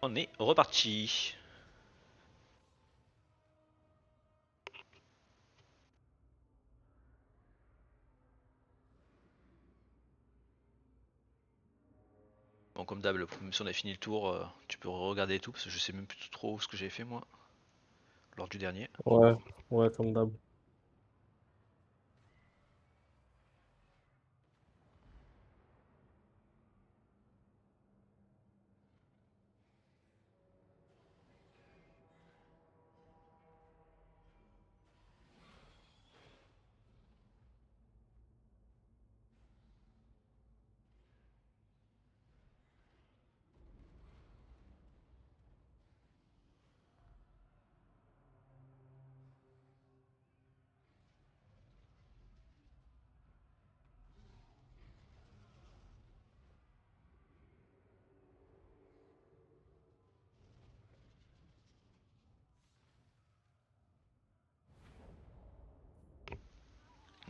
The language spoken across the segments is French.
On est reparti. Bon, comme d'hab, même si on a fini le tour, tu peux regarder tout parce que je sais même plus trop ce que j'avais fait moi lors du dernier. Ouais, ouais, comme d'hab.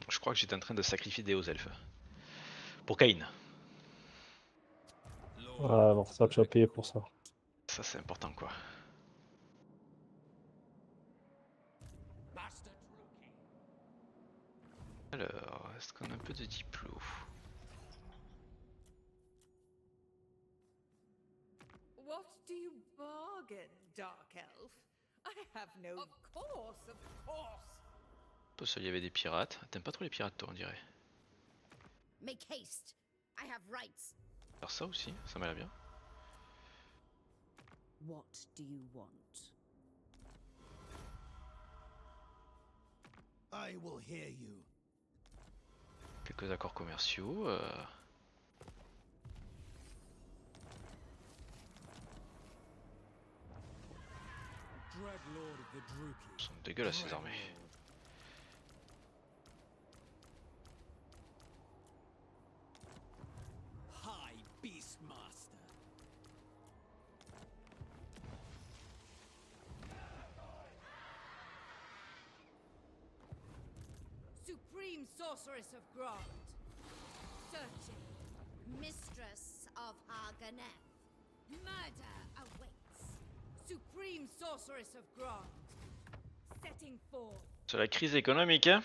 Je crois que j'étais en train de sacrifier des hauts elfes. Pour Kain. Ah, alors ça, tu as payé pour ça. Ça c'est important quoi. Alors, est-ce qu'on a un peu de diplo? What do you bargain, Dark Elf? I have no. Of course, of course. Parce qu'il y avait des pirates. T'aimes pas trop les pirates toi on dirait. Make haste. I have rights. Faire ça aussi, ça m'a l'air bien. What do you want? I will hear you. Quelques accords commerciaux. Dreadlord of the Druki. Ils sont dégueulasses ces armées. High Beastmaster. Supreme Sorceress of Grant. Searching. Mistress of Harganeth. Murder awaits. Supreme Sorceress of Grant. Setting forth. C'est la crise économique hein.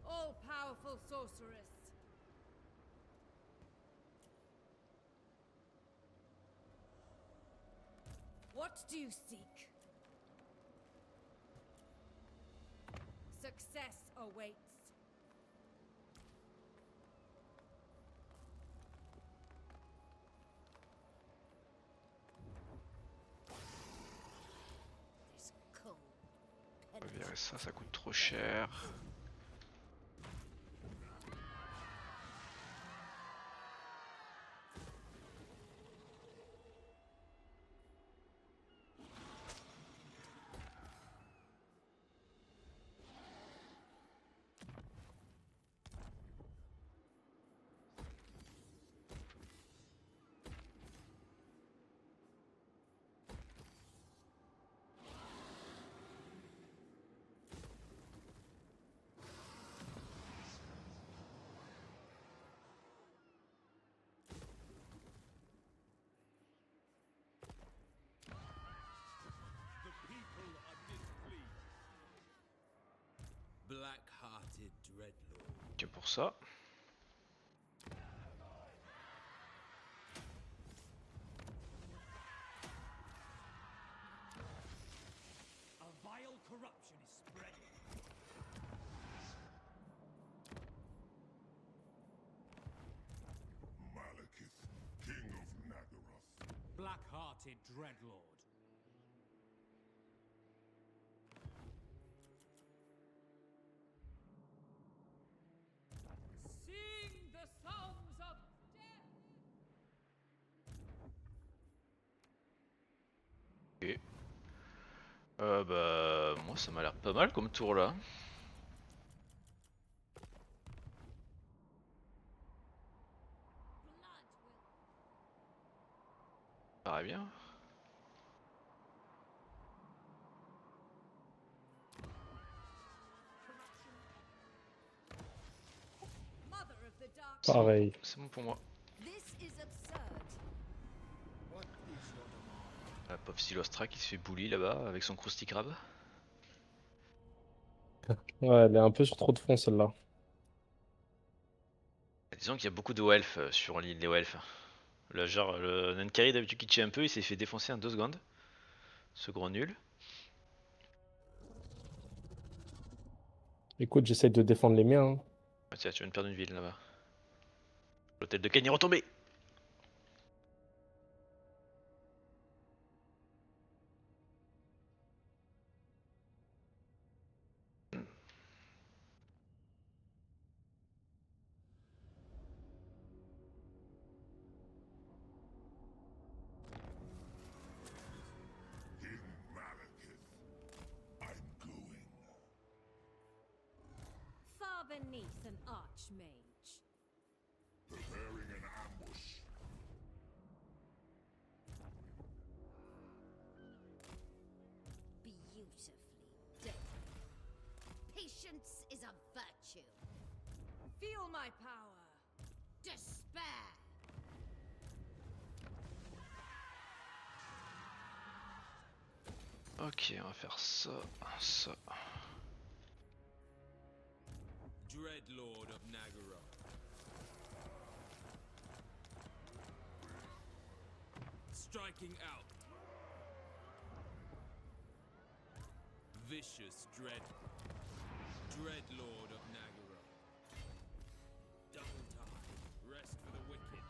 All powerful sorceress. What do you seek? Success awaits. This cold. On va virer ça coûte trop cher. The people are displeased. Black-hearted Dreadlord. Que pour ça. A vile corruption is spreading. Malekith, King of Naggaroth. Black-hearted Dreadlord. Sing the songs of death. Ok. Bah moi ça m'a l'air pas mal comme tour là. Blood will. Paraît bien. dark. C'est bon. Pareil. C'est bon pour moi. This is absurd. La pauvre Silostra qui se fait bully là-bas avec son Krusty Krab. Ouais, elle est un peu sur trop de fond celle-là. Disons qu'il y a beaucoup de hauts elfes sur l'île des hauts elfes. Le genre, le Nankari d'habitude qui tue un peu, il s'est fait défoncer en 2 secondes. Ce gros nul. Écoute, j'essaye de défendre les miens, hein. Ah, tiens, tu viens de perdre une ville là-bas. L'hôtel de Ken est retombé. King Malekith, I'm going. Far beneath an archmage. Preparing an ambush. Beautifully done. Patience is a virtue. Feel my power. Despair. Ok, on va faire ça, ça. Dreadlord of Nagaroth. Striking out. Vicious Dreadlord of Nagaroth. Double time. Rest for the wicked.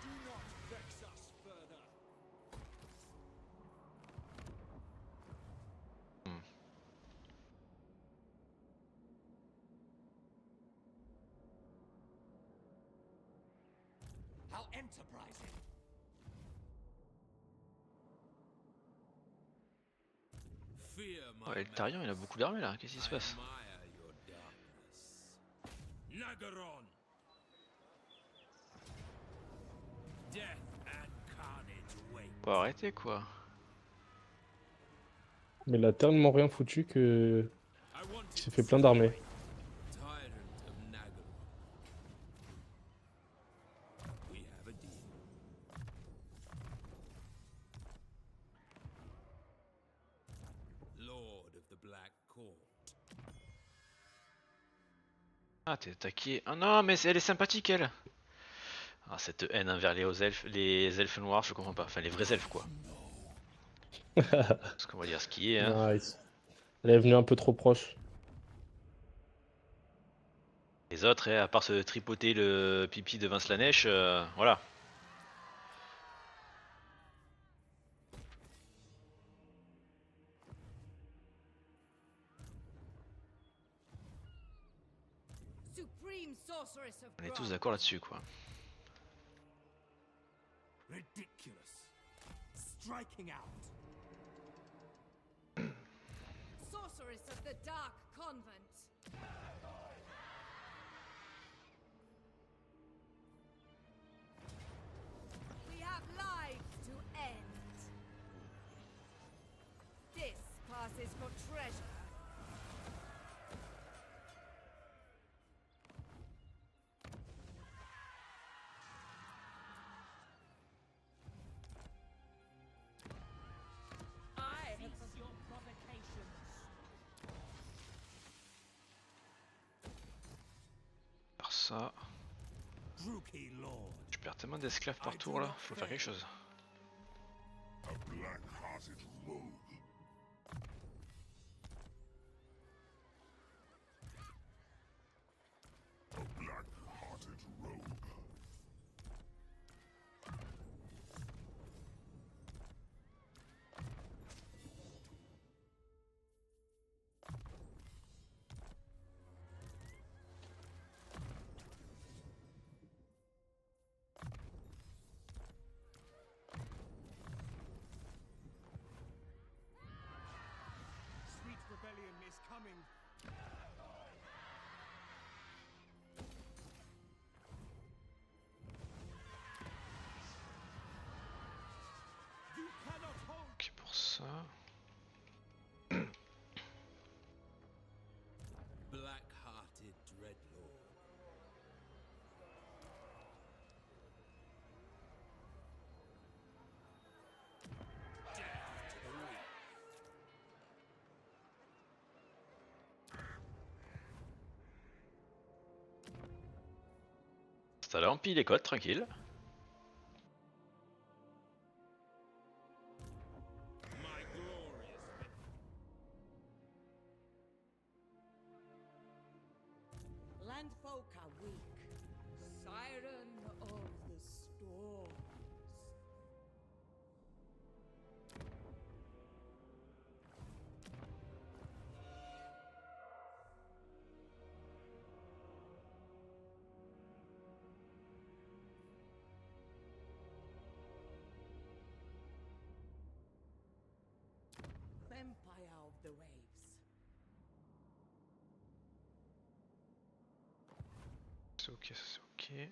Do not vex us further. How enterprising! Fear my Ouais, Eltarion il a beaucoup d'armées là, qu'est-ce qui se passe? admire your darkness. Nagaron! Death and carnage wait. Faut arrêter quoi. Mais il a tellement rien foutu que I want il s'est fait plein d'armées. Tyrant of Nagaron. We have a deal. Lord of the Black Court. Ah t'es attaqué. Ah non mais elle est sympathique elle. Ah cette haine envers les elfes noirs, je comprends pas. Enfin les vrais elfes quoi. Parce qu'on va dire ce qui est hein. Nice. Elle est venue un peu trop proche. Les autres, à part se tripoter le pipi de Vince Laneige, voilà. Supreme sorceress of On est tous Grant. d'accord là-dessus quoi. Ridiculous. Striking out. Sorceress of the Dark Convent. We have lives to end. This passes for treasure. I have Your provocations. Faire ça. Druki Lord. Je perds tellement d'esclaves par tour là, faut faire quelque chose. A black-hearted rogue. A black-hearted rogue. Ça là, on pille les codes, tranquille. My glorious Landfolk are weak. Siren of the storms. Vampire of the waves. C'est ok, c'est ok.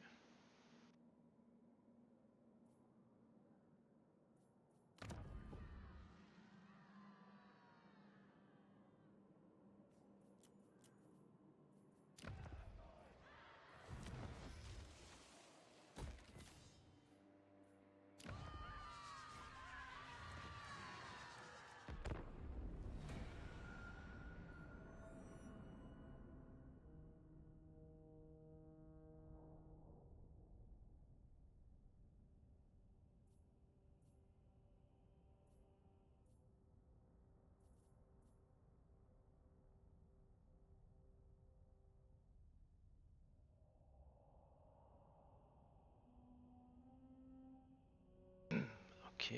Ok.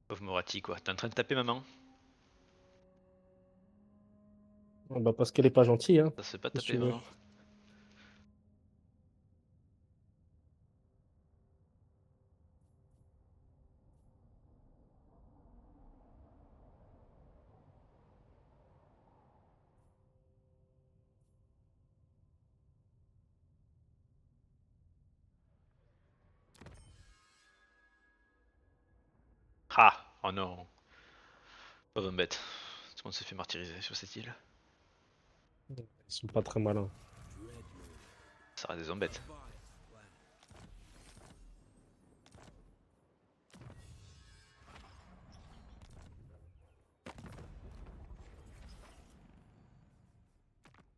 Pauvre Morati quoi, t'es en train de taper maman? Ah bah parce qu'elle est pas gentille, hein. Ça se fait pas Qu'est-ce que taper tu veux? maman. Ah! Oh non. Pauvre bête. Tout le monde se fait martyriser sur cette île. Ils sont pas très malins. Ça reste des zombettes.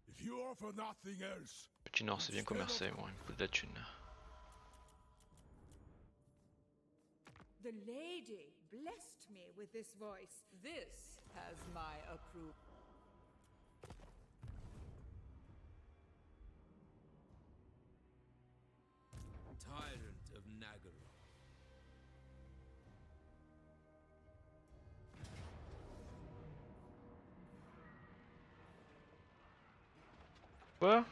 If you offer nothing else, Petit Nord, c'est bien commercé, moi, il me coûte de la thune. The lady blessed me with this voice. This has my approval. tyrant of Nagaru. Quoi?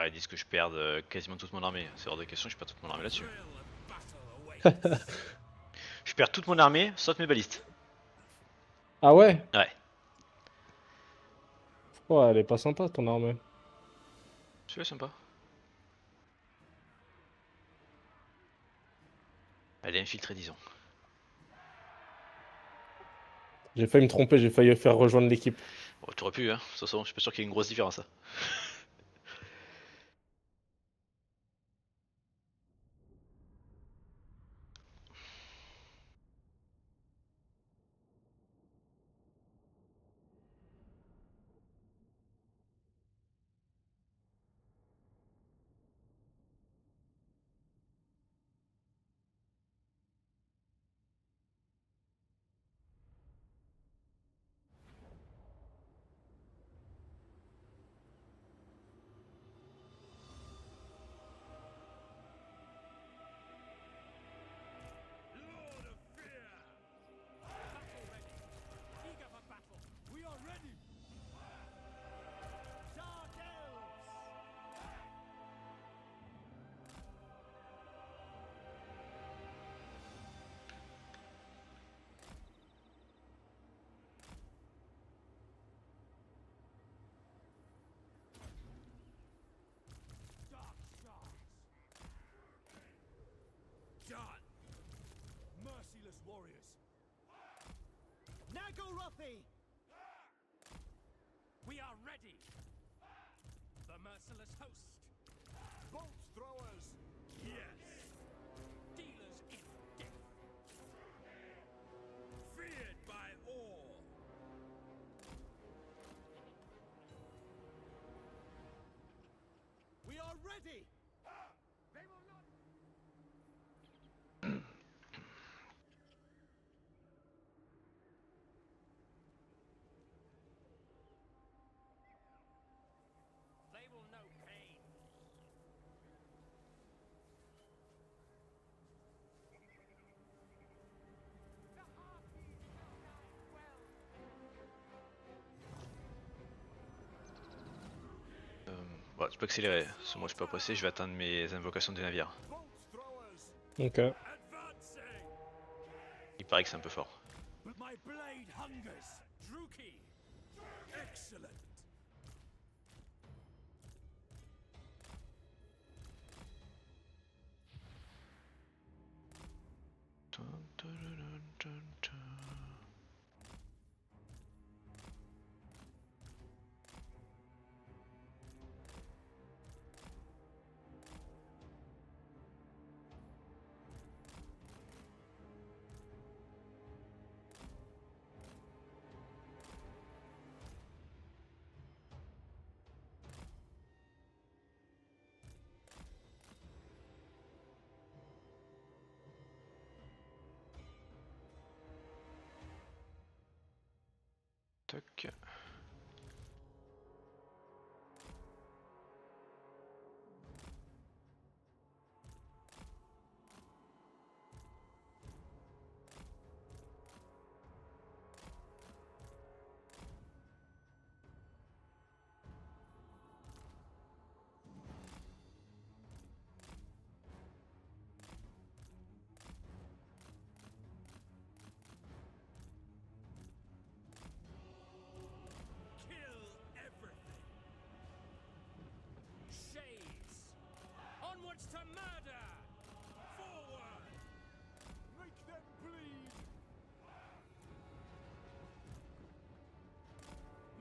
Ils disent que je perde quasiment toute mon armée. C'est hors de question, je perds toute mon armée là-dessus. Thrill of battle awaits. Je perds toute mon armée, sauf mes balistes. Ah ouais? Ouais. Ouais, elle est pas sympa ton armée. Celui-là est sympa. Elle est infiltrée, disons. J'ai failli me tromper, j'ai failli faire rejoindre l'équipe. Bon, tu aurais pu, hein. De toute façon, je suis pas sûr qu'il y ait une grosse différence. Hein. Lord of Fear! Battle ready. Eager for battle. We are ready. Dark Elves! Dark Shards! Done! Merciless warriors! Nagorothi! We are ready! The merciless host! Bolt throwers! Yes! Dealers in death! party. They will not. They will know pain. The Harpies will die well. Bon, tu peux accélérer. Parce que moi je peux pas passer, je vais attendre mes invocations des navires. Bolt throwers Ok. advancing. Il paraît que c'est un peu fort. My blade hungers. Druki. Excellent. Toc. Kill everything. Shades. Onwards to murder. Forward. Make them bleed.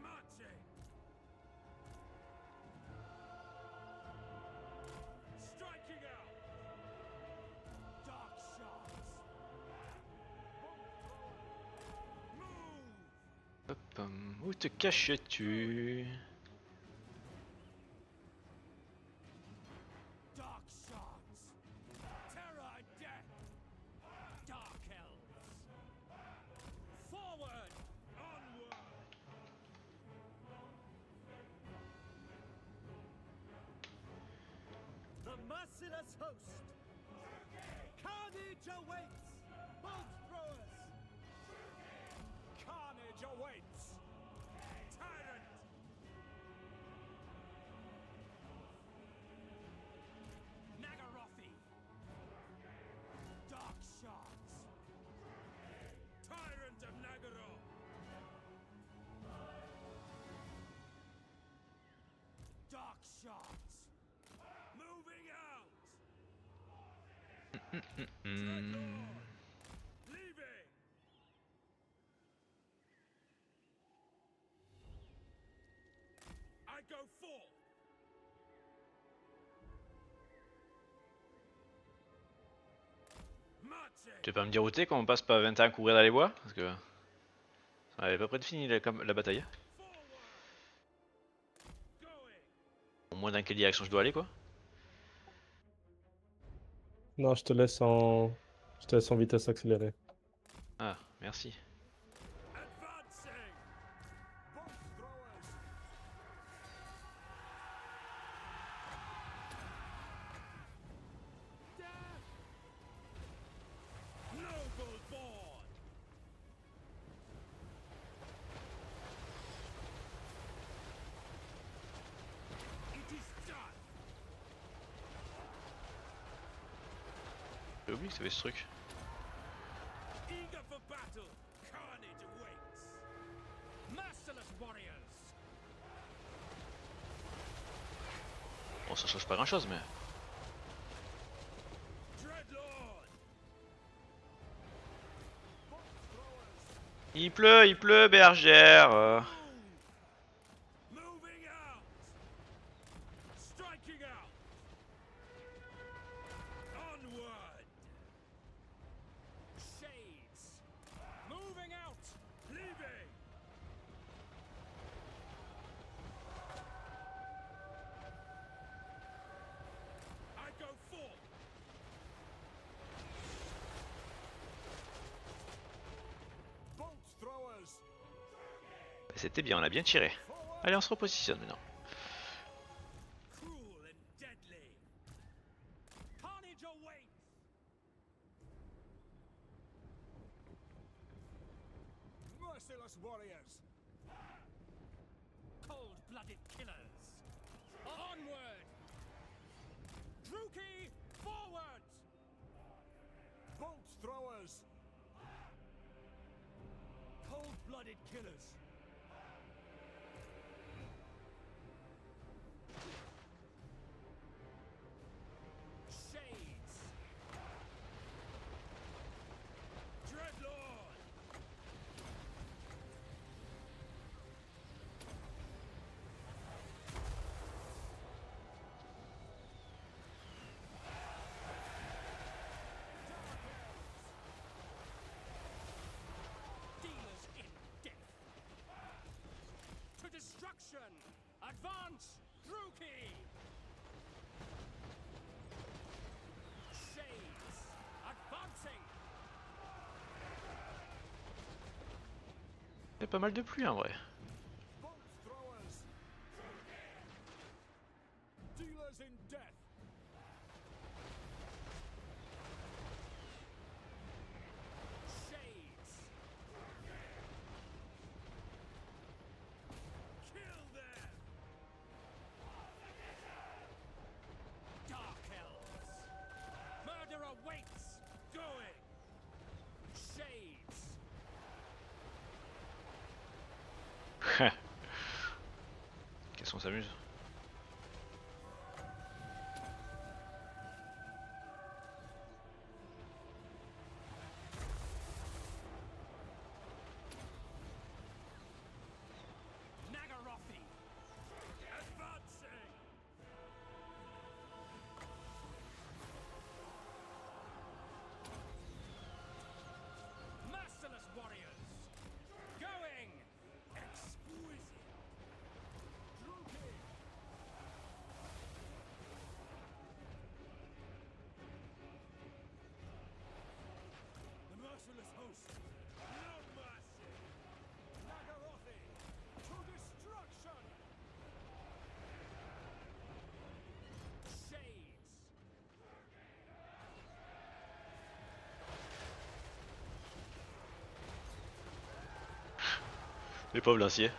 Marching. Striking out. Dark shards. Move. Hop, où te caches-tu? Dark shards. Terror and death. Dark elves. Forward. Onward. The merciless host! Carnage awaits! Bolt throwers! Carnage awaits. Tyrant. Nagarothi. Dark shards. Tyrant of Nagaroth. Dark shards. Moving out. Hmm. Leaving. I go forth. Marching. Tu veux pas me dire où t'es quand on passe pas 20 ans à courir dans les bois? Parce que... Elle est pas près de finir la bataille. Forward. Going. Au moins dans quelle direction je dois aller quoi? Non, je te laisse en. Je te laisse en vitesse accélérée. Ah, merci. Advancing. Bolt throwers. Noble born. It is done. J'ai oublié que c'était ce truc. Eager for battle. Carnage awaits. Merciless warriors. Bon, ça change pas grand chose, mais. Dreadlord. Il pleut, bergère. Moving out. Striking out. Onward. Shades. Moving out. Leaving. C'était bien, on a bien tiré. Allez, on se repositionne maintenant. Cruel and deadly. Carnage awaits. Merciless warriors. Cold-blooded killers. Onward. Druki, forward. Bolt throwers. Cold-blooded killers. Shades. Dreadlord. Dealers in death. To destruction. Advance, Druki. Shades. Advancing. Il y a pas mal de pluie en vrai. Bolt throwers. Dealers in death. Shades. Kill them. Dark elves. Murder awaits. Going. Shades. Qu'est-ce qu'on s'amuse? Nagarothi. Advancing. Merciless warriors. Going. Exquisite. Druki. The merciless host. No mercy. Nagarothi. To destruction. Shades. Les pauvres lanciers.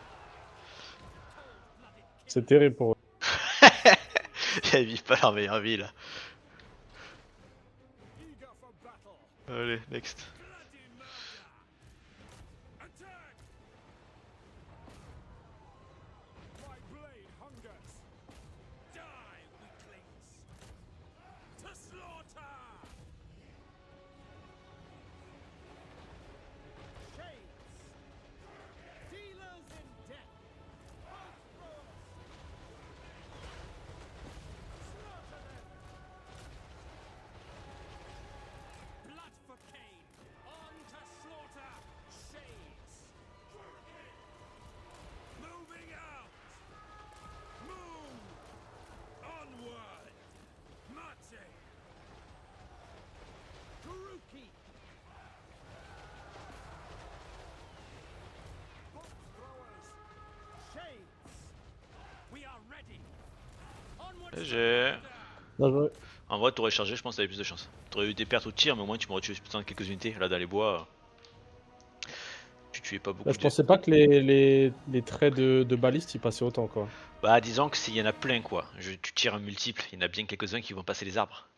C'est terrible pour eux. Ils vivent pas leur meilleure vie là. Eager for battle. Allez, next. Bloody murder. Attack. My blade hungers. Die, weaklings. To slaughter. Shades. Dealers in death. Bolt throwers. Slaughter them. Blood for Cain. On to slaughter. Shades. Moving out. Move. Onward. Mate. Kuruki. Bolt throwers. Shades. We are ready. Onward. J'ai- slaughter. Bien joué. En vrai, t'aurais chargé, je pense que t'avais plus de chance. T'aurais eu des pertes au tir, mais au moins tu m'aurais tué putain, quelques unités. Là, dans les bois, tu tuais pas beaucoup Là, je de. pensais pas que les traits de baliste ils passaient autant quoi. Bah, disons que s'il y en a plein quoi. Tu tires un multiple, il y en a bien quelques-uns qui vont passer les arbres.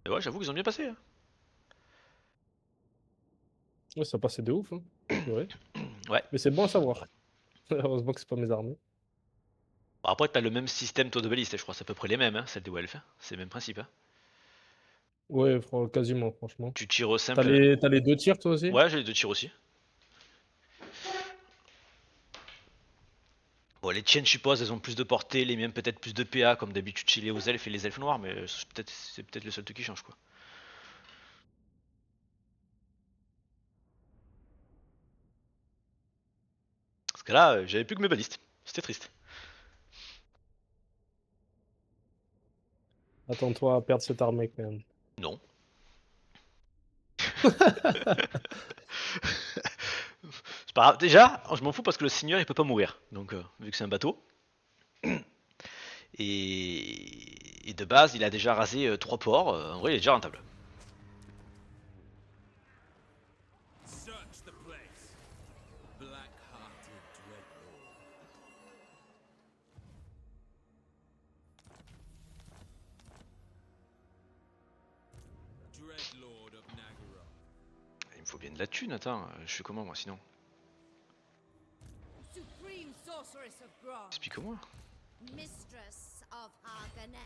Et ouais, j'avoue qu'ils ont bien passé. Hein. Ouais, ça passait de ouf. Hein. Purée. Ouais. Mais c'est bon à savoir. Heureusement que c'est pas mes armées. Bon, après, t'as le même système toi de baliste, je crois, c'est à peu près les mêmes, hein, celle des Welf. Hein. C'est le même principe. Hein. Ouais, quasiment, franchement. Tu tires au T'as simple. t'as les deux tirs toi aussi? Ouais, j'ai les deux tirs aussi. Bon, les tiennes, je suppose, elles ont plus de portée, les miennes peut-être plus de PA, comme d'habitude chez les hauts elfes et les elfes noirs, mais c'est peut-être le seul truc qui change quoi. Parce que là, j'avais plus que mes balistes. C'était triste. Attends-toi à perdre cette armée quand même. Non. C'est pas grave. Déjà, je m'en fous parce que le seigneur il peut pas mourir. Donc, vu que c'est un bateau. Et de base, il a déjà rasé 3 ports. En vrai, il est déjà rentable. Search the place. Black-hearted Dreadlord. Dreadlord of Nagara. Il me faut bien de la thune, attends. Je fais comment moi sinon? Supreme Sorceress of Grog. Explique-moi. Mistress of Harganeth.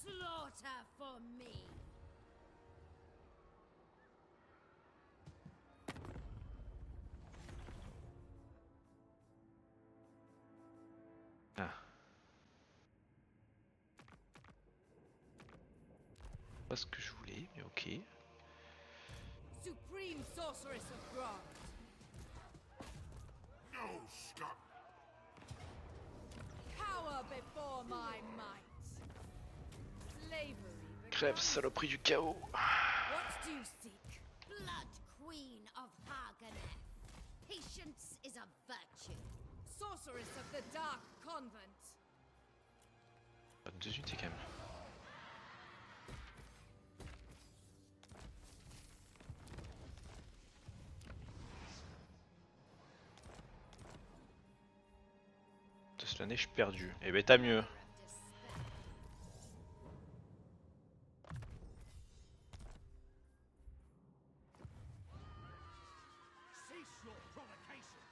Slaughter for me. Ah. Pas ce que je voulais, mais ok. Supreme Sorceress of Grog. No stop. Cower before my might. Slavery. Crève, becomes- saloperie du chaos. What do you seek? Blood Queen of Harganeth. Patience is a virtue. Sorceress of the Dark Convent. Pas de 2 unités quand même. De cela n'est je perdu. Eh ben t'as mieux. Despair. Cease your provocations.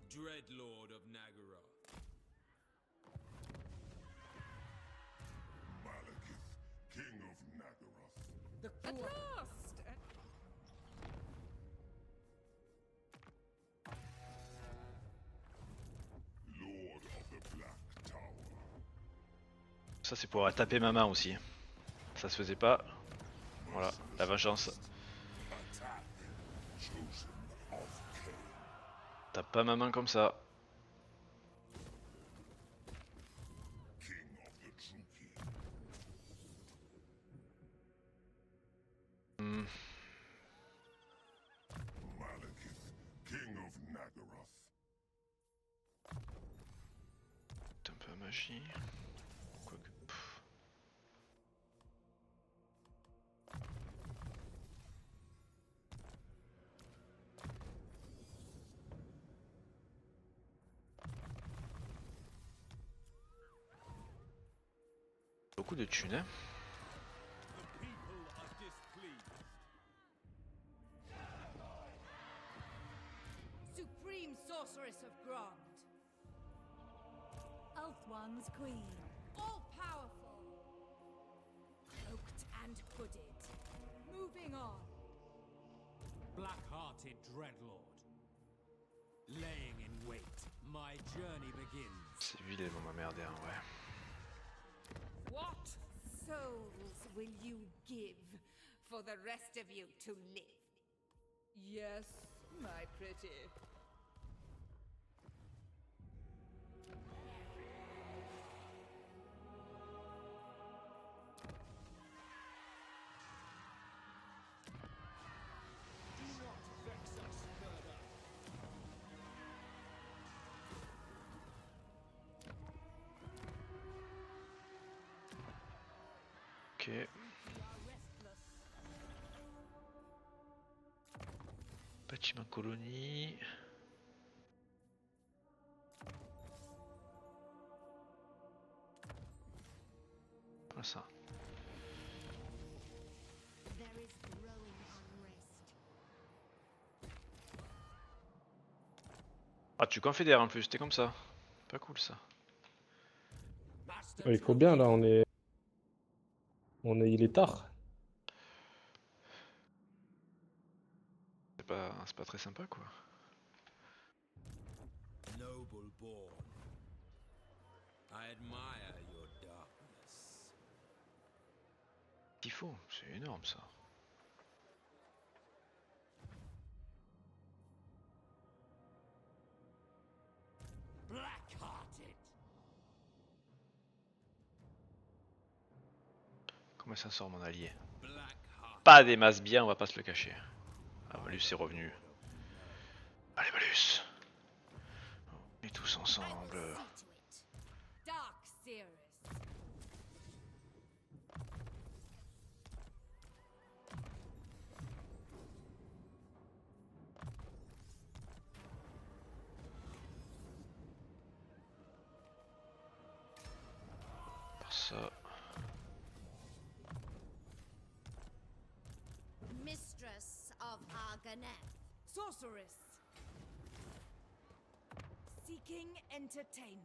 Dreadlord of Nagara. Malekith, King of Nagaroth. The At core last! Lord of the Black Tower. Ça c'est pour taper ma main aussi. Ça se faisait pas. Voilà, la vengeance. Attack. Chosen of Cain. Tape pas ma main comme ça. King of the Druki. Hmm. Malekith, King of Nagaroth. Un peu à magie. Quoique. Pff. Beaucoup de thunes, hein. The people are displeased. Supreme Sorceress of Grond. Elfwan's Queen. All powerful. Cloaked and hooded. Moving on. Black-hearted Dreadlord. Laying in wait. My journey begins. C'est lui les vont m'emmerder en vrai. What souls will you give for the rest of you to live? Yes, my pretty. do not vex us further. Ok. We are restless. Bâtiment colonie. Voilà ça. There is growing unrest. Ah tu confédères en plus, c'était comme ça. Pas cool ça. Master Ouais, il faut bien, là, il est tard. C'est pas très sympa quoi. Noble born. I admire your darkness. Il faut, c'est énorme ça. black-hearted. il s'en sort mon allié. Black heart. Pas des masses bien, on va pas se le cacher. Ah, Malus est revenu. Allez Malus. On est tous I ensemble. will see to it. Dark Cirrus. Par ça. Mistress of Arganeth. Sorceress. Seeking entertainment.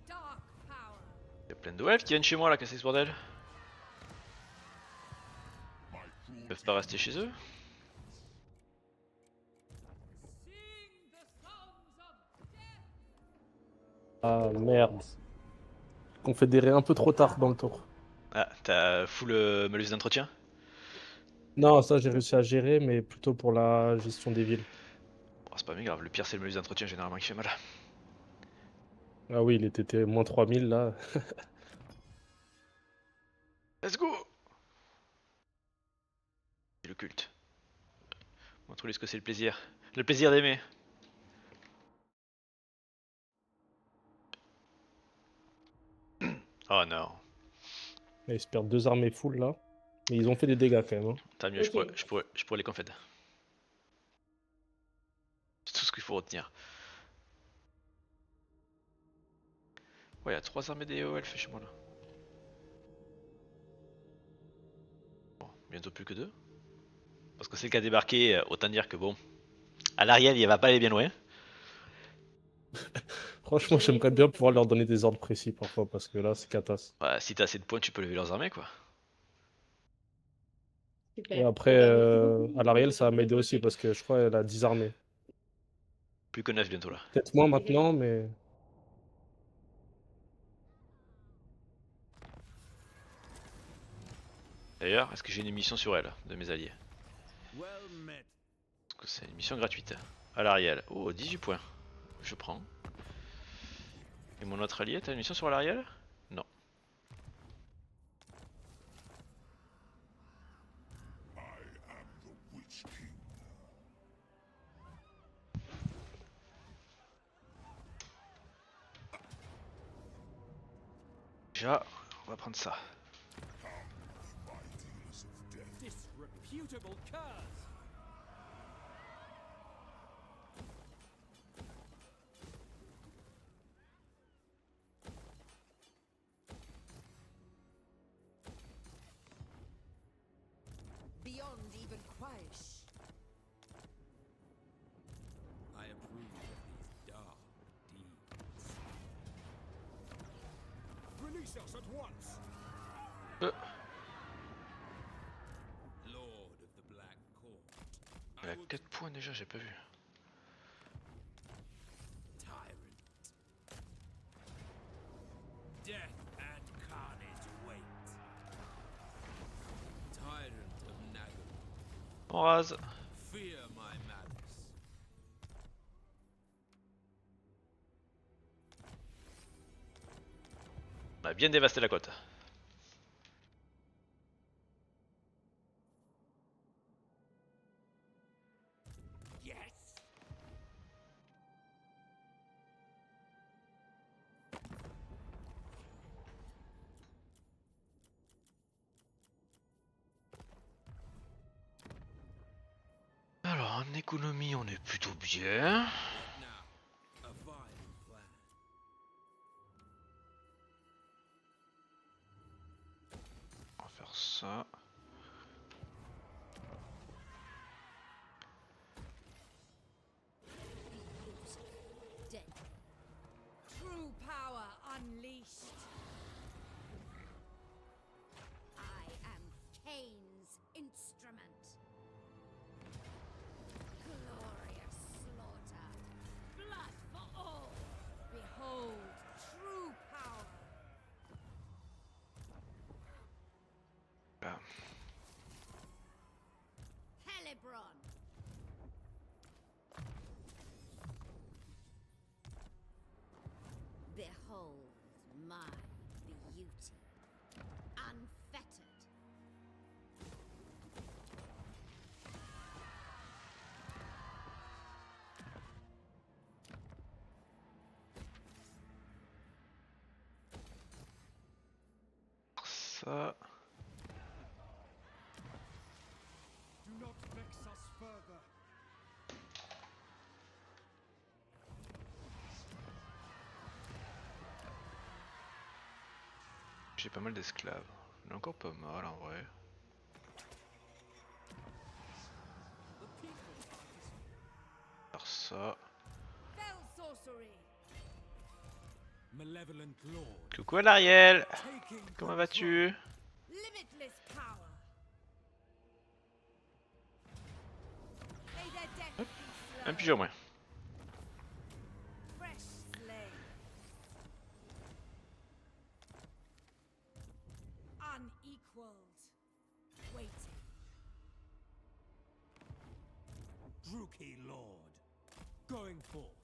Dark power. Il y a plein de elfes qui viennent chez moi là, casser ce bordel. Ils peuvent pas rester chez eux. Sing the songs of death. Ah merde. Confédéré un peu trop tard dans le tour. Ah, t'as full malus d'entretien? Non, ça j'ai réussi à gérer, mais plutôt pour la gestion des villes. Oh, c'est pas bien grave, le pire c'est le malus d'entretien généralement qui fait mal. Ah oui, il était moins 3000 là. Let's go! C'est le culte. Montre-lui ce que c'est le plaisir. Le plaisir d'aimer. Oh non. Ils se perdent 2 armées full là. Mais ils ont fait des dégâts quand même. Hein. Tant mieux, je pourrais les conféder. C'est tout ce qu'il faut retenir. Ouais, il y a 3 armées des elfes chez moi là. Bon, bientôt plus que 2. Parce que c'est le cas débarqué, autant dire que bon. À l'arrière, il va pas aller bien loin. Franchement, j'aimerais bien pouvoir leur donner des ordres précis parfois parce que là, c'est catas. Ouais, si t'as assez de points, tu peux lever leurs armées quoi. Super. Et après, Bah, merci beaucoup. à l'Ariel, ça va m'aider aussi parce que je crois qu'elle a 10 armées. Plus que 9 bientôt là. Peut-être moins maintenant, mais. D'ailleurs, est-ce que j'ai une mission sur elle, de mes alliés? Well met. Parce que c'est une mission gratuite. À l'Ariel. Oh, 18 points. Je prends. Et mon autre allié, t'as une mission sur l'Ariel? Non. I am the Witch King. Déjà, on va prendre ça. My dealers of death. Disreputable curs! Beyond even Quaish. I approve of these dark deeds. Release us at once! Lord of the Black Court. Il a I will 4 points déjà, j'ai pas vu. tyrant. Death and carnage await. Tyrant of Nagaroth. On rase. Fear my malice. On a bien dévasté la côte. Yes! Alors, en économie, on est plutôt bien. Now, a vile plan. On va faire ça. Dead. True power unleashed. I am Cain's instrument. Glorious slaughter. not vex us further. J'ai pas mal d'esclaves. Il est encore pas mal en vrai. The people participate. Faire ça. Fell sorcery. Malevolent Lord. Coucou L'Ariel. Taking Comment control. vas-tu? Limitless power. May their death be slow. Un pigeon moins. Fresh slain. Unequaled. Waiting. Druki Lord. Going forth.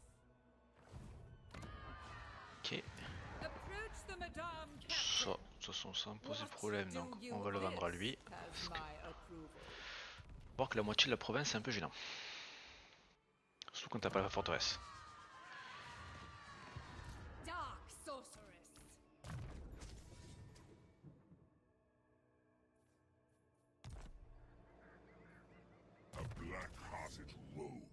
Ok. Approach the Madame Ça, Captain. de toute façon ça me pose What problème do donc you on va le vendre à miss lui. as my approval? Voir que la moitié de la province c'est un peu gênant. Surtout quand t'as pas la forteresse. Dark sorceress. A black-hearted rogue.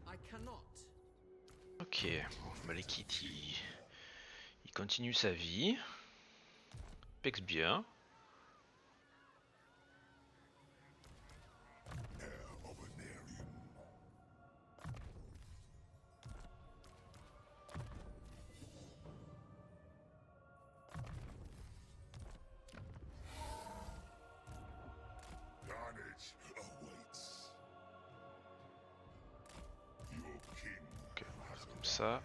I cannot. Ok, bon, Malekith il continue sa vie. Pex bien. Heir of an Aryan. Carnage awaits. Your king Ok, on va has faire comme ça.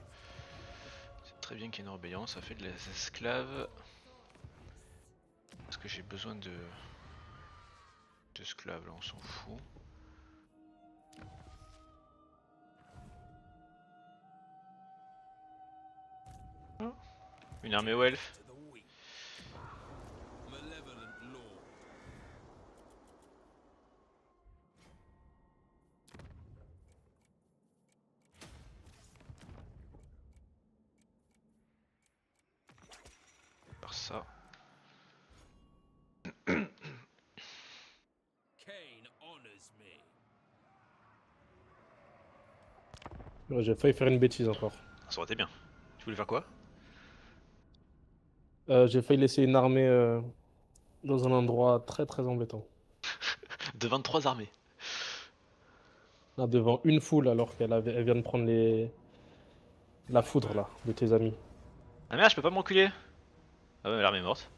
C'est très bien qu'il y ait une rébellion, ça fait de les esclaves. Est-ce que j'ai besoin d'esclaves là, on s'en fout. Oh, une armée aux elfes. To the weak. Malevolent Lord. Par ça. Cain honors me. Ouais, j'ai failli faire une bêtise encore. Ça aurait été bien. Tu voulais faire quoi? J'ai failli laisser une armée dans un endroit très très embêtant. De 23 armées. Là, devant une foule alors elle vient de prendre la foudre là, de tes amis. Ah merde, je peux pas me reculer. Ah ouais, l'armée est morte.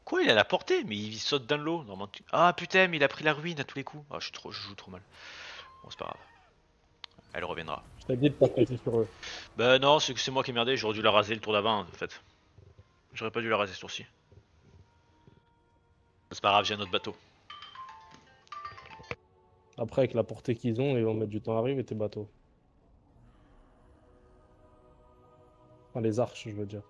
Quoi, il a la portée? Mais il saute dans l'eau. Normalement, ah putain, mais il a pris la ruine à tous les coups. Ah, je joue trop mal. Bon, c'est pas grave. Elle reviendra. Je t'ai dit de pas compter sur eux. Bah non, c'est que c'est moi qui ai merdé. J'aurais dû la raser le tour d'avant, en fait. J'aurais pas dû la raser ce tour-ci. C'est pas grave, j'ai un autre bateau. Après, avec la portée qu'ils ont, ils vont mettre du temps à arriver tes bateaux. Enfin, les arches, je veux dire.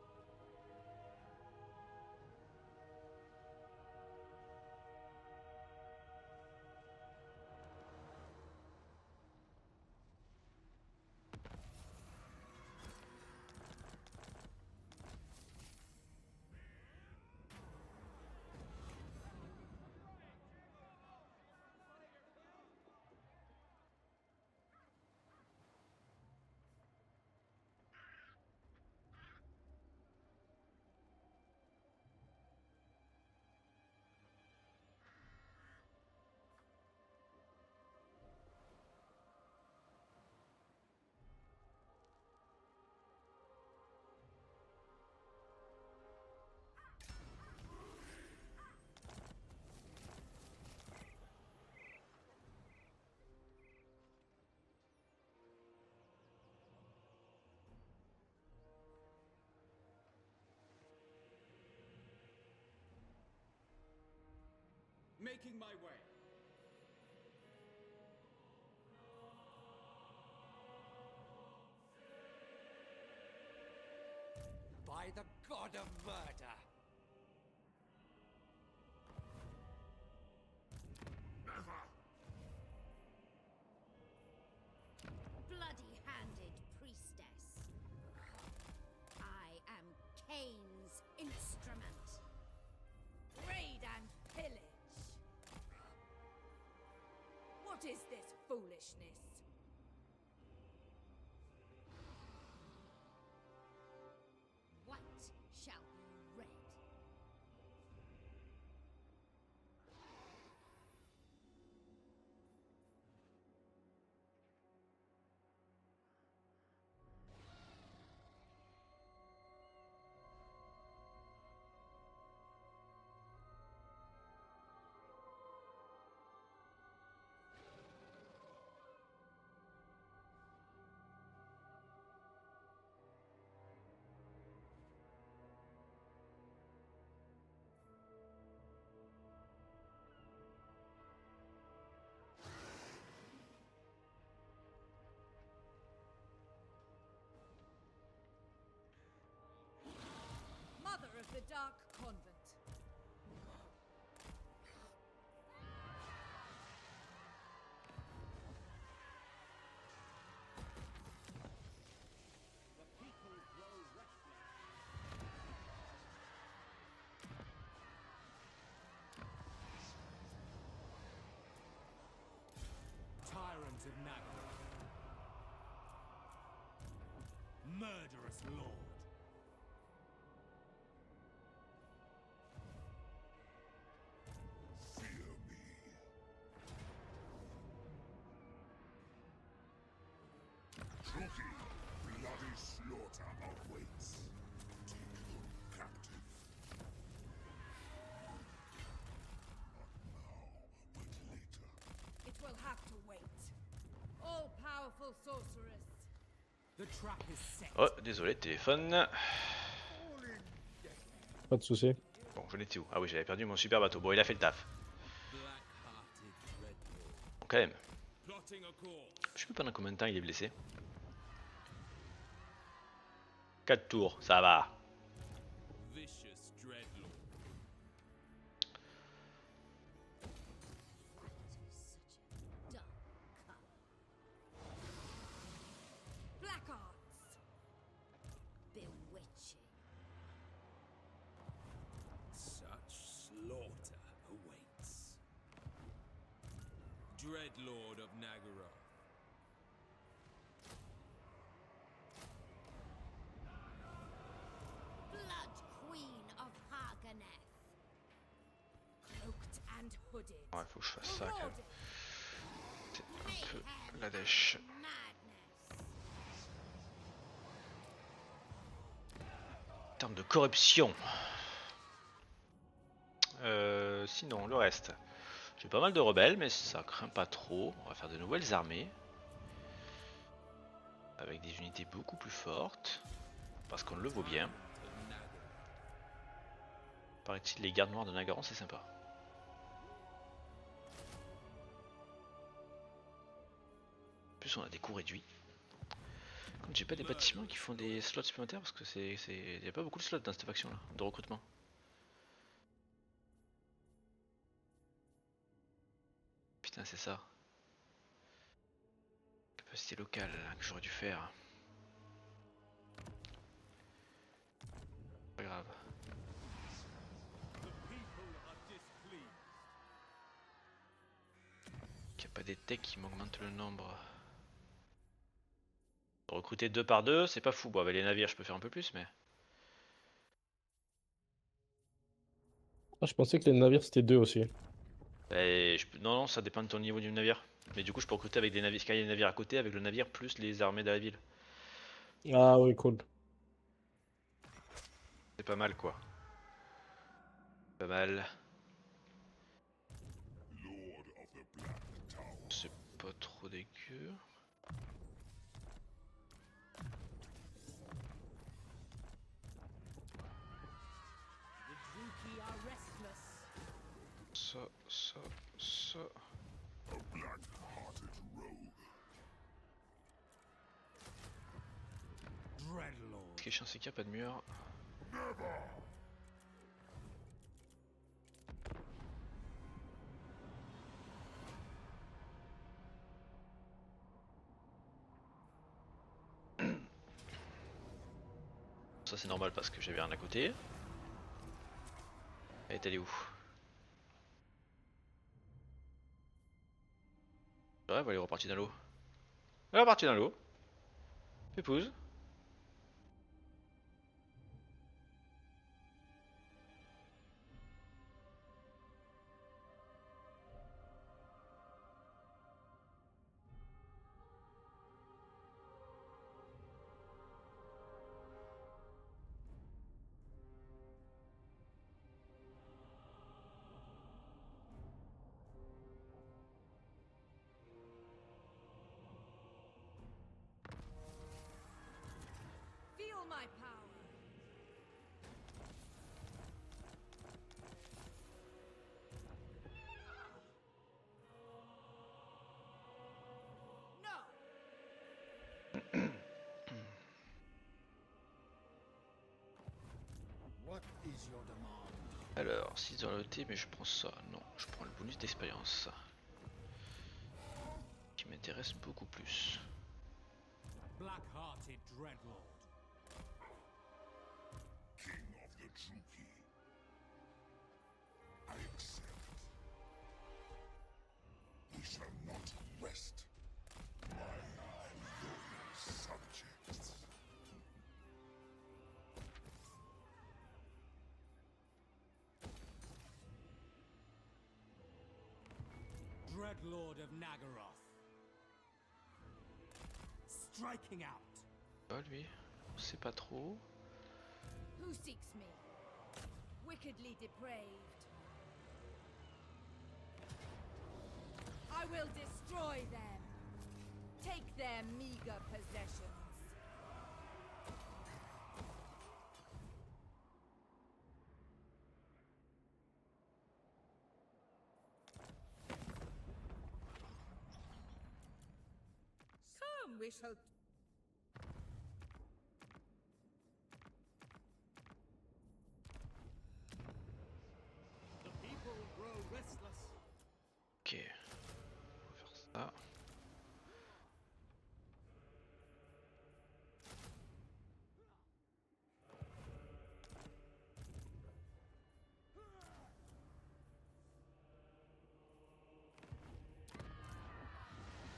Making my way. By the god of murder. is this foolishness? White shall be red. Mother of the Dark Convent. The people grow restless. Tyrant of Nagara. Murderous lord. Fear me. Trophy, bloody slaughter awaits. Take them captive. Not now, but later. It will have to wait. All-powerful sorceress. The trap is set. Oh, désolé, téléphone. Pas de soucis. Bon, j'en étais où? Ah oui, j'avais perdu mon super bateau. Bon, il a fait le taf. Black-hearted Dreadlord. Bon, quand même. Plotting a course. Je sais pas pendant combien de temps il est blessé. 4 tours, ça va. Vicious Dreadlord. Such a dark color. Black arts. Bewitching. Such slaughter awaits. Dreadlord of Nagara. Blood Queen of Haganeth. Cloaked and hooded. Ouais, faut que je fasse ça quand même. Marauding. C'est un peu Mayhem la dèche. and madness. En termes de corruption. Sinon, le reste. J'ai pas mal de rebelles, mais ça craint pas trop. On va faire de nouvelles armées. Avec des unités beaucoup plus fortes. Parce qu'on le vaut bien. Of Nagara. Paraît-il, les gardes noirs de Nagaron, c'est sympa. En plus, on a des coûts réduits. Comme j'ai pas des bâtiments qui font des slots supplémentaires, parce que il y a pas beaucoup de slots dans cette faction là, de recrutement. Putain, c'est ça. Capacité locale que j'aurais dû faire. Pas grave. The people are displeased. Qu'il n'y a pas des techs qui m'augmentent le nombre. Recruter 2 par 2, c'est pas fou. Bon, avec les navires, je peux faire un peu plus, mais. Ah, je pensais que les navires c'était 2 aussi. Non, non, ça dépend de ton niveau du navire. Mais du coup, je peux recruter avec des navires, quand il y a des navires à côté, avec le navire plus les armées de la ville. Ah oui, cool. C'est pas mal, quoi. Pas mal. Lord of the Black Tower. C'est pas trop dégueu. The Druki are restless. Ça. A black-hearted rogue. Dreadlord. Ce qui est chiant, c'est qu'il n'y a pas de mur. Ça, c'est normal parce que j'avais rien à côté. Elle est allée où? vrai, elle est repartie dans l'eau. Elle est repartie dans l'eau. Épouse. Feel my power. No. What is your demand? Alors, 6 dans le thé, mais je prends ça. Non, je prends le bonus d'expérience. Qui m'intéresse beaucoup plus. Black-hearted dreadlord. King of the Druki. I accept. We shall not rest. My loyal subjects. Dreadlord of Nagaroth. Striking out. Oh lui, on sait pas trop. Who seeks me? Wickedly depraved. I will destroy them. Take their meager possessions. Come, we shall. The people grow restless. Ok, on va faire ça.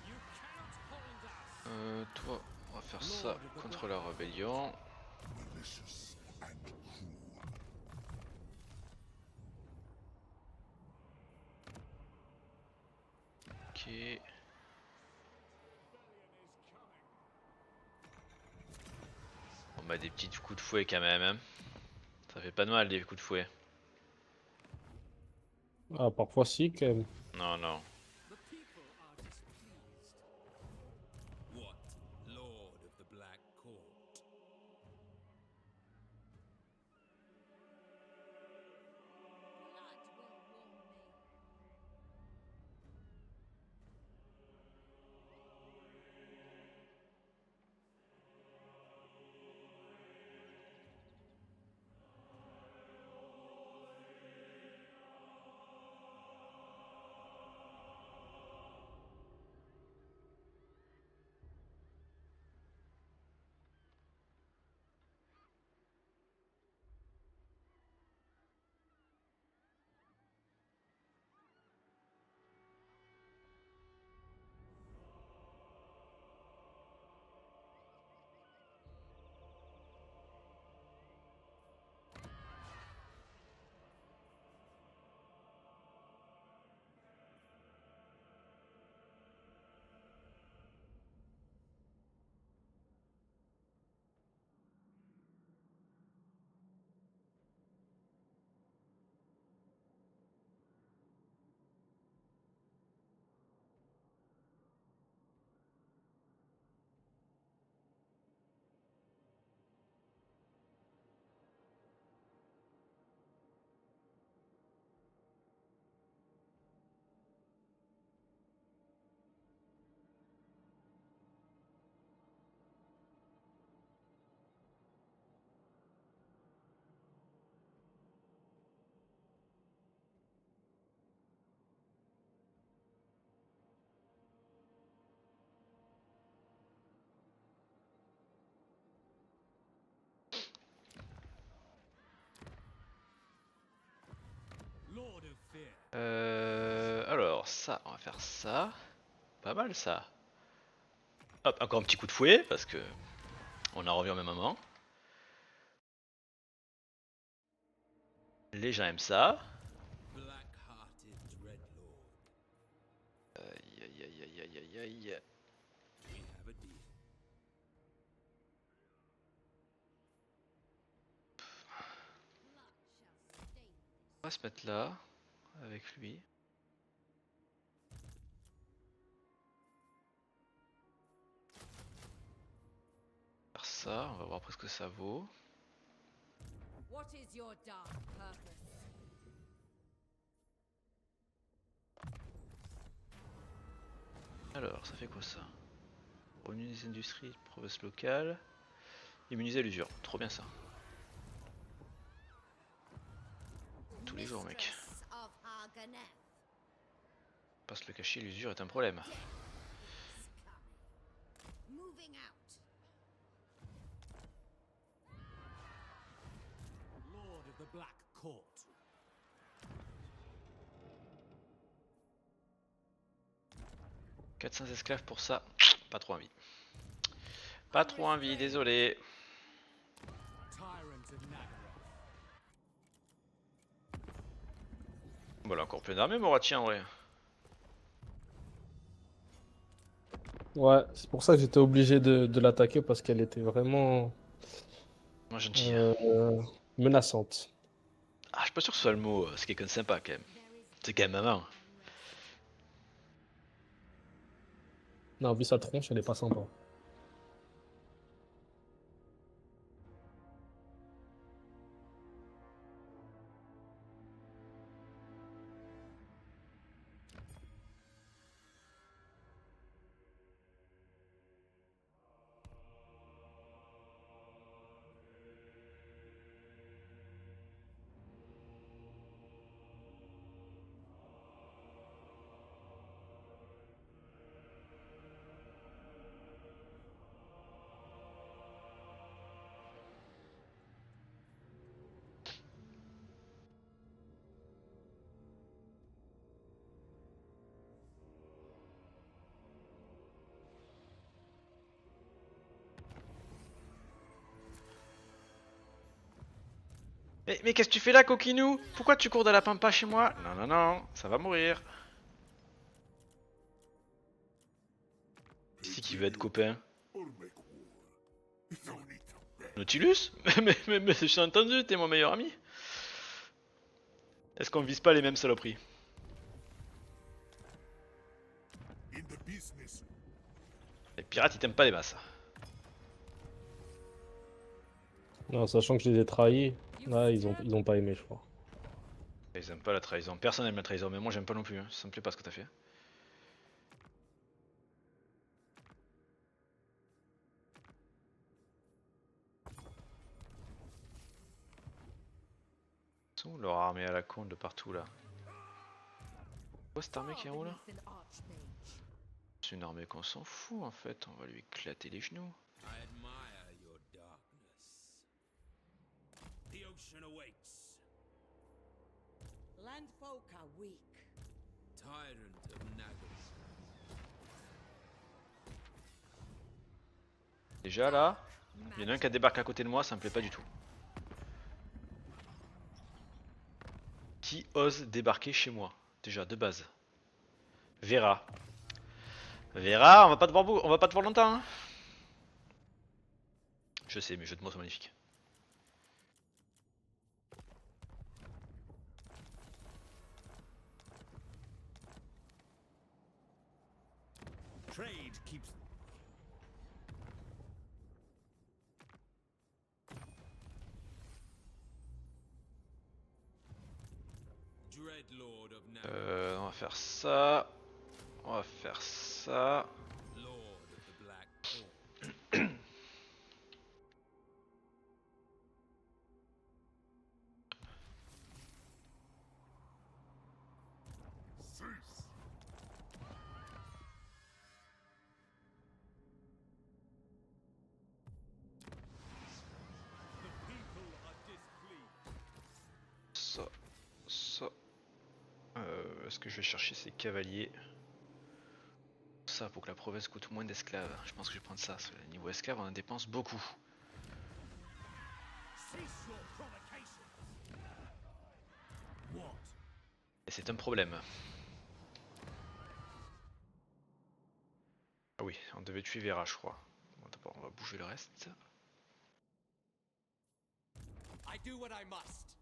You cannot hold us. Toi, on va faire ça contre la rébellion. Malicious and cruel. Ok. On met des petits coups de fouet quand même. Hein. Ça fait pas de mal des coups de fouet. Ah, parfois si, quand même. Non, non. The people are displeased. What, Lord of the Black Court? Blood will warm me. Lord of Fear. Alors, ça, on va faire ça. Pas mal ça. Hop, encore un petit coup de fouet parce que on en revient au même moment. Les gens aiment ça. Black-hearted Dreadlord, Aïe aïe aïe aïe aïe aïe aïe. we have a deal. On va se mettre là avec lui. Faire ça, on va voir après ce que ça vaut. What is your dark purpose? Alors, ça fait quoi ça? Revenu des industries, province locale. Immuniser à l'usure, trop bien ça. Tous les jours, mec. Mistress of Haganeth. Pas se le cacher, l'usure est un problème. Death is coming. Moving out. Lord of the Black Court. 400 esclaves pour ça, pas trop envie. Pas trop envie, désolé. Tyrant of Nagaroth. Voilà, encore plein d'armées, Morachi en vrai. Ouais, c'est pour ça que j'étais obligé de l'attaquer parce qu'elle était vraiment Moi, gentil. menaçante. Ah, je suis pas sûr que ce soit le mot, c'est quelqu'un de sympa quand même. C'est quand même maman. Non, vu sa tronche, elle est pas sympa. Mais qu'est-ce que tu fais là, coquinou? Pourquoi tu cours de la pampa chez moi? Non, non, non, ça va mourir. C'est qui veut être copain? Or make war. It's only to beg. Nautilus? Mais j'ai entendu, t'es mon meilleur ami. Est-ce qu'on vise pas les mêmes saloperies? In the business. Les pirates ils t'aiment pas les masses. Non, sachant que je les ai trahis, là, ils ont pas aimé, je crois. Ils aiment pas la trahison, personne aime la trahison, mais moi j'aime pas non plus, hein. Ça me plaît pas ce que t'as fait. Ils sont où leur armée à la con de partout là? Quoi cette armée qui est en haut là? Beneath an archmage. C'est une armée qu'on s'en fout en fait, on va lui éclater les genoux. I admire your darkness. The ocean awaits. Landfolk are weak. Tyrant of Nagaroth. Déjà là, il y en a un qui débarque à côté de moi, ça me plaît pas du tout. Qui ose débarquer chez moi? Déjà, de base. Vera. Vera, on va pas te voir, on va pas te voir longtemps. Hein. Je sais, mais jeux de mots sont magnifiques. Trade keeps. Dreadlord of Nagaroth. On va faire ça. On va faire ça. Lord of the Black Court. Cease. The people are displeased. Ça. Ça. Est-ce que je vais chercher ces cavaliers? ça, pour que la province coûte moins d'esclaves. Je pense que je vais prendre ça, parce que niveau esclaves on en dépense beaucoup. Cease your provocation. What? Et c'est un problème. Ah oui, on devait tuer Vera je crois. Bon, d'abord on va bouger le reste. I do what I must.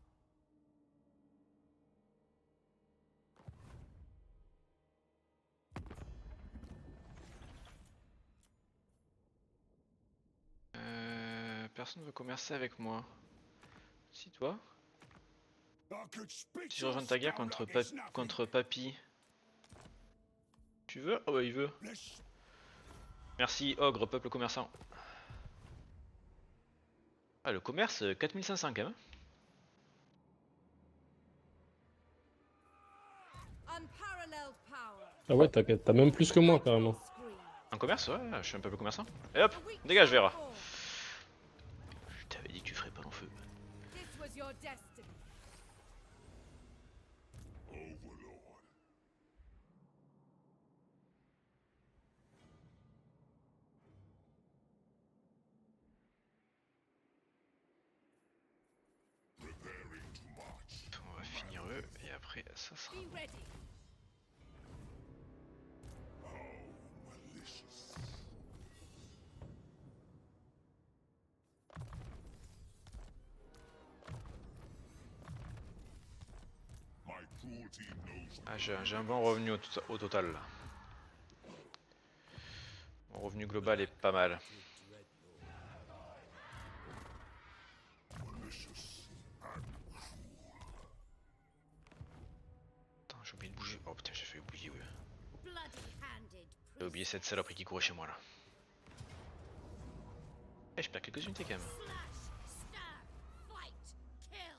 Personne veut commercer avec moi. Si toi? I could speak Si je to rejoins ta guerre scum contre, like it's nothing. contre Papy. Tu veux? Oh bah il veut. Let's Merci Ogre, peuple commerçant. Ah le commerce, 4500 quand même. Unparalleled power. Ah ouais, t'as même plus que moi, carrément. Scream. Un commerce? Ouais, je suis un peuple commerçant. Et hop, A weak dégage Vera. platform. Je t'avais dit que tu ferais pas long feu. This was your destiny. Overlord. Preparing to march. On va finir eux et après ça sera. Be ready. How malicious. My cruelty knows Ah j'ai un bon revenu au total là. Mon revenu global est pas mal. malicious and Attends, j'ai oublié de bouger. Oh putain, j'ai fait oublier eux. Bloody-handed J'ai oublié cette saloperie qui courait chez moi là. Eh, je perds quelques unités quand même. slash, stab, fight, kill.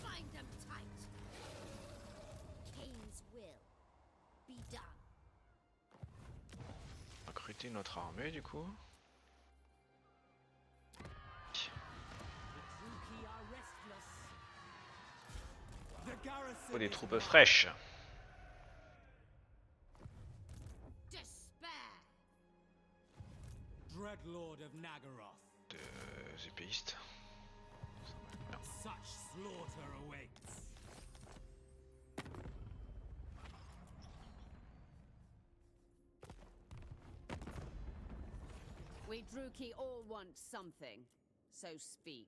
Bind them tight. Cain's will be done. On va recruter notre armée du coup. The Druki are restless. The garrison Faut des is troupes mine. fraîches. Despair. Dreadlord of Nagaroth. De épéistes. Such slaughter awaits. We Druki all want something, so speak.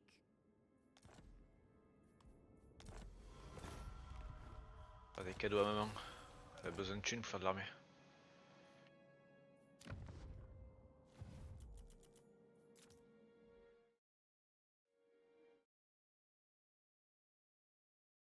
Pas des cadeaux à maman. Elle a besoin de thunes pour faire de l'armée.